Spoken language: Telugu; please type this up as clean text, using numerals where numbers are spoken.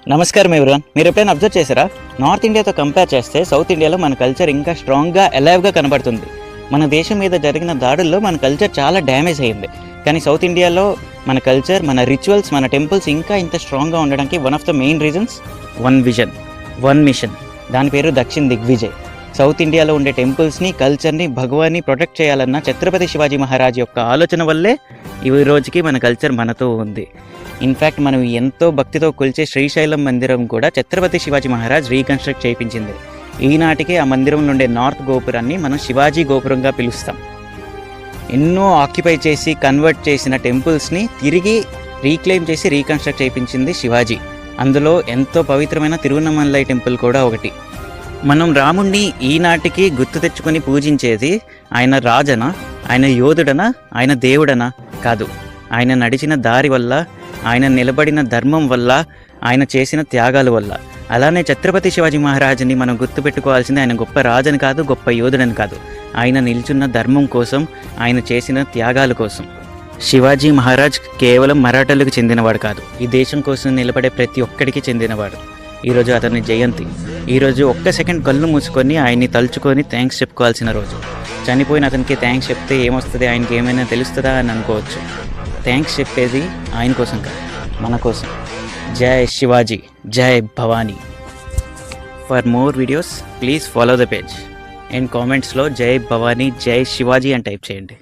నమస్కారం ఎవరివన్. మీరు ఎప్పుడైనా అబ్జర్వ్ చేశారా? నార్త్ ఇండియాతో కంపేర్ చేస్తే సౌత్ ఇండియాలో మన కల్చర్ ఇంకా స్ట్రాంగ్గా అలైవ్గా కనబడుతుంది. మన దేశం మీద జరిగిన దాడుల్లో మన కల్చర్ చాలా డ్యామేజ్ అయ్యింది. కానీ సౌత్ ఇండియాలో మన కల్చర్, మన రిచువల్స్, మన టెంపుల్స్ ఇంకా ఇంత స్ట్రాంగ్గా ఉండడానికి one of the main reasons one vision, one mission. దాని పేరు దక్షిణ్ దిగ్విజయ్. సౌత్ ఇండియాలో ఉండే టెంపుల్స్ని, కల్చర్ని, భగవాన్ని ప్రొటెక్ట్ చేయాలన్న ఛత్రపతి శివాజీ మహారాజ్ యొక్క ఆలోచన వల్లే ఈ రోజుకి మన కల్చర్ మనతో ఉంది. ఇన్ఫ్యాక్ట్ మనం ఎంతో భక్తితో కొలిచే శ్రీశైలం మందిరం కూడా ఛత్రపతి శివాజీ మహారాజ్ రీకన్స్ట్రక్ట్ చేయించింది. ఈనాటికి ఆ మందిరంలో ఉండే నార్త్ గోపురాన్ని మనం శివాజీ గోపురంగా పిలుస్తాం. ఎన్నో ఆక్యుపై చేసి కన్వర్ట్ చేసిన టెంపుల్స్ని తిరిగి రీక్లెయిమ్ చేసి రీకన్స్ట్రక్ట్ చేయించింది శివాజీ. అందులో ఎంతో పవిత్రమైన తిరువన్నమలై టెంపుల్ కూడా ఒకటి. మనం రాముణ్ణి ఈనాటికి గుర్తు తెచ్చుకొని పూజించేది ఆయన రాజనా, ఆయన యోధుడనా, ఆయన దేవుడనా? కాదు. ఆయన నడిచిన దారి వల్ల, ఆయన నిలబడిన ధర్మం వల్ల, ఆయన చేసిన త్యాగాల వల్ల. అలానే ఛత్రపతి శివాజీ మహారాజుని మనం గుర్తుపెట్టుకోవాల్సింది ఆయన గొప్ప రాజని కాదు, గొప్ప యోధుడని కాదు, ఆయన నిల్చున్న ధర్మం కోసం, ఆయన చేసిన త్యాగాల కోసం. శివాజీ మహారాజ్ కేవలం మరాఠాలకు చెందినవాడు కాదు, ఈ దేశం కోసం నిలబడే ప్రతి ఒక్కడికి చెందినవాడు. ఈరోజు అతని జయంతి. ఈరోజు ఒక్క సెకండ్ కళ్ళు మూసుకొని ఆయన్ని తలుచుకొని థ్యాంక్స్ చెప్పుకోవాల్సిన రోజు. చనిపోయిన అతనికి థ్యాంక్స్ చెప్తే ఏమొస్తుంది, ఆయనకి ఏమైనా తెలుస్తుందా అని అనుకోవచ్చు. థ్యాంక్స్ చెప్పేది ఆయన కోసం కాదు, మన కోసం. జై శివాజీ, జై Bhavani. For more videos please follow the page and కామెంట్స్లో జై భవానీ, జై శివాజీ అని టైప్ చేయండి.